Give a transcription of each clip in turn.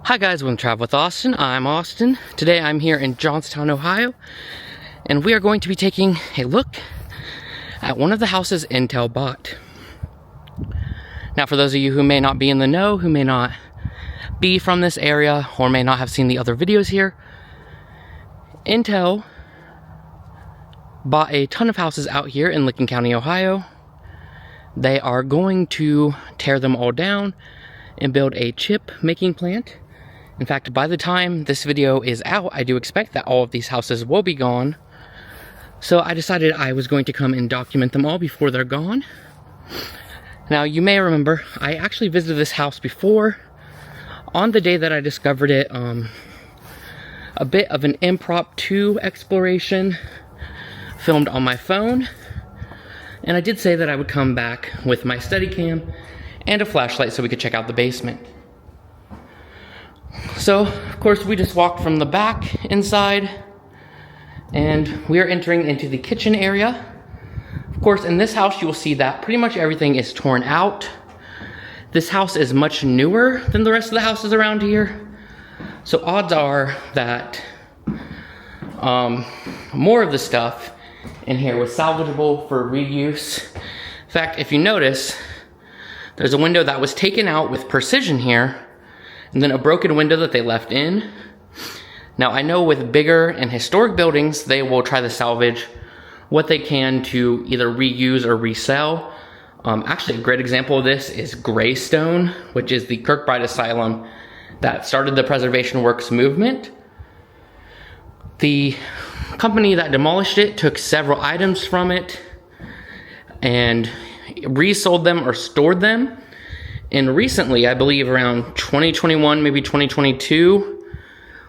Hi guys, welcome to Travel with Austin. I'm Austin. Today I'm here in Johnstown, Ohio, and we are going to be taking a look at one of the houses Intel bought. Now, for those of you who may not be in the know, who may not be from this area, or may not have seen the other videos here, Intel bought a ton of houses out here in Licking County, Ohio. They are going to tear them all down and build a chip making plant. In fact, by the time this video is out, I do expect that all of these houses will be gone. So I decided I was going to come and document them all before they're gone. Now, you may remember, I actually visited this house before. On the day that I discovered it, a bit of an impromptu exploration filmed on my phone. And I did say that I would come back with my Steadicam and a flashlight so we could check out the basement. So, of course, we just walked from the back inside, and we are entering into the kitchen area. Of course, in this house, you will see that pretty much everything is torn out. This house is much newer than the rest of the houses around here. So odds are that more of the stuff in here was salvageable for reuse. In fact, if you notice, there's a window that was taken out with precision here, and then a broken window that they left in. Now, I know with bigger and historic buildings, they will try to salvage what they can to either reuse or resell. Actually, a great example of this is Greystone, which is the Kirkbride Asylum that started the preservation works movement. The company that demolished it took several items from it and resold them or stored them. And recently, I believe around 2021, maybe 2022,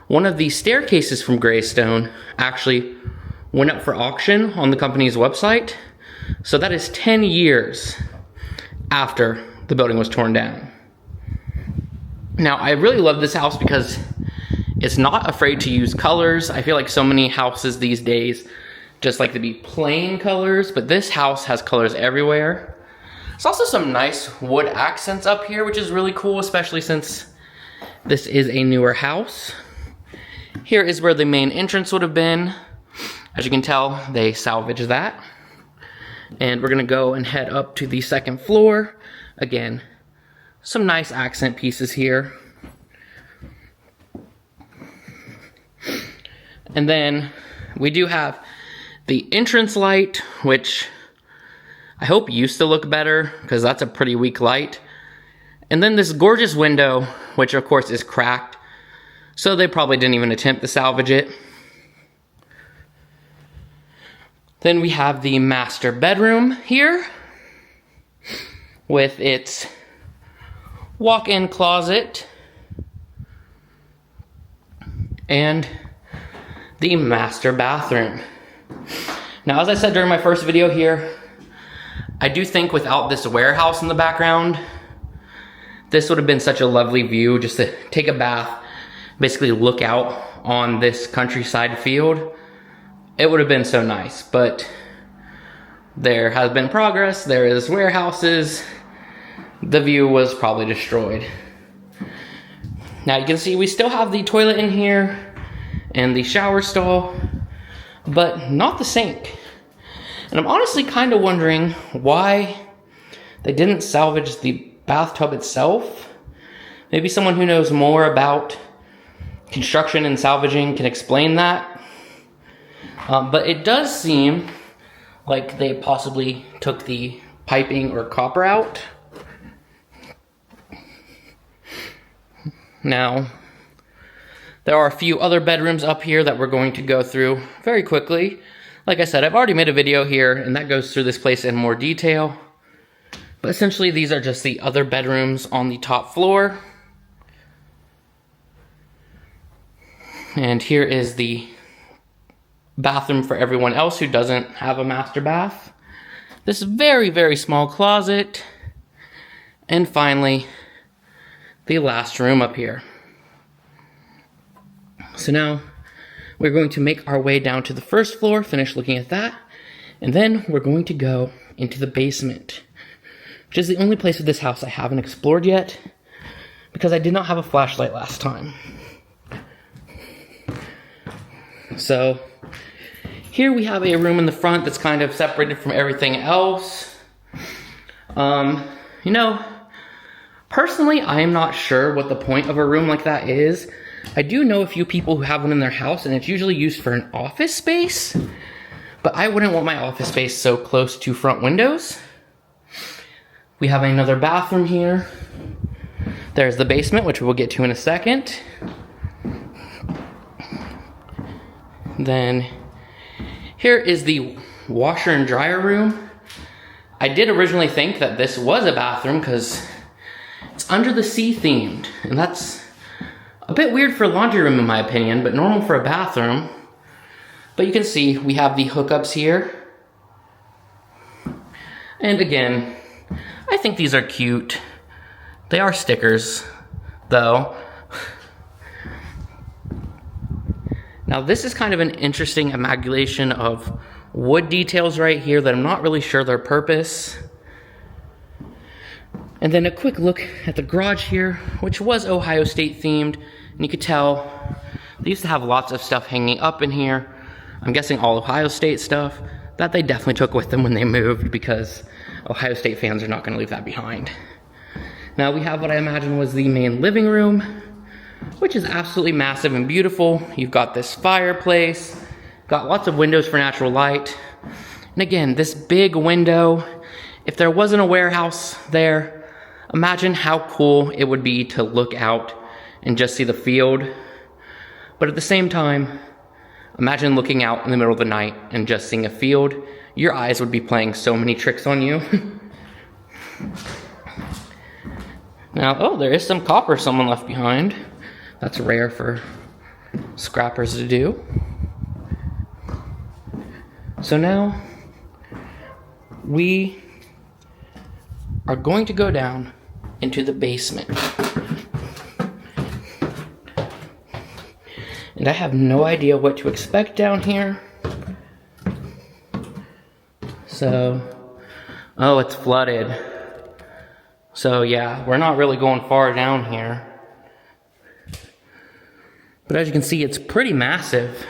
one of the staircases from Greystone actually went up for auction on the company's website. So that is 10 years after the building was torn down. Now, I really love this house because it's not afraid to use colors. I feel like so many houses these days just like to be plain colors, but this house has colors everywhere. There's also some nice wood accents up here, which is really cool, especially since this is a newer house. Here is where the main entrance would have been. As you can tell, they salvaged that. And we're gonna go and head up to the second floor. Again, some nice accent pieces here. And then we do have the entrance light, which I hope used to look better, because that's a pretty weak light. And then this gorgeous window, which of course is cracked, so they probably didn't even attempt to salvage it. Then we have the master bedroom here, with its walk-in closet, and the master bathroom. Now, as I said during my first video here, I do think without this warehouse in the background, this would have been such a lovely view just to take a bath, basically look out on this countryside field. It would have been so nice, but there has been progress. There is warehouses. The view was probably destroyed. Now you can see we still have the toilet in here and the shower stall, but not the sink. And I'm honestly kind of wondering why they didn't salvage the bathtub itself. Maybe someone who knows more about construction and salvaging can explain that. But it does seem like they possibly took the piping or copper out. Now, there are a few other bedrooms up here that we're going to go through very quickly. Like I said, I've already made a video here, and that goes through this place in more detail. But essentially, these are just the other bedrooms on the top floor. And here is the bathroom for everyone else who doesn't have a master bath. This very, very small closet. And finally, the last room up here. So now, we're going to make our way down to the first floor, finish looking at that, and then we're going to go into the basement, which is the only place of this house I haven't explored yet. because I did not have a flashlight last time. So here we have a room in the front that's kind of separated from everything else. You know, personally, I am not sure what the point of a room like that is. I do know a few people who have one in their house, and it's usually used for an office space, but I wouldn't want my office space so close to front windows. We have another bathroom here. There's the basement, which we'll get to in a second. Then here is the washer and dryer room. I did originally think that this was a bathroom because it's under the sea themed, and that's a bit weird for a laundry room in my opinion, but normal for a bathroom. But you can see we have the hookups here. And again, I think these are cute. They are stickers, though. Now this is kind of an interesting amalgamation of wood details right here that I'm not really sure their purpose. And then a quick look at the garage here, which was Ohio State themed. And you could tell they used to have lots of stuff hanging up in here. I'm guessing all Ohio State stuff that they definitely took with them when they moved, because Ohio State fans are not going to leave that behind. Now we have what I imagine was the main living room, which is absolutely massive and beautiful. You've got this fireplace, got lots of windows for natural light. And again, this big window, if there wasn't a warehouse there, imagine how cool it would be to look out and just see the field. But at the same time, imagine looking out in the middle of the night and just seeing a field. Your eyes would be playing so many tricks on you. Now, oh, there is some copper someone left behind. That's rare for scrappers to do. So now, we are going to go down into the basement. And I have no idea what to expect down here. So, oh, it's flooded. So yeah, we're not really going far down here. But as you can see, it's pretty massive.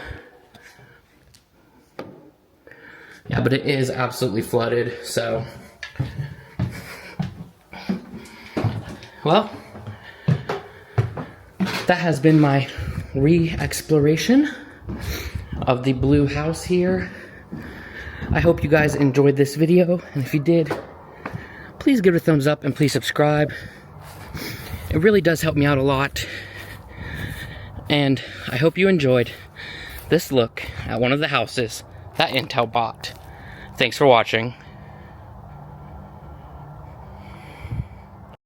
Yeah, but it is absolutely flooded, so. Well, that has been my re-exploration of the blue house here. I hope you guys enjoyed this video, and if you did, please give it a thumbs up and please subscribe. It really does help me out a lot. And I hope you enjoyed this look at one of the houses that Intel bought. Thanks for watching.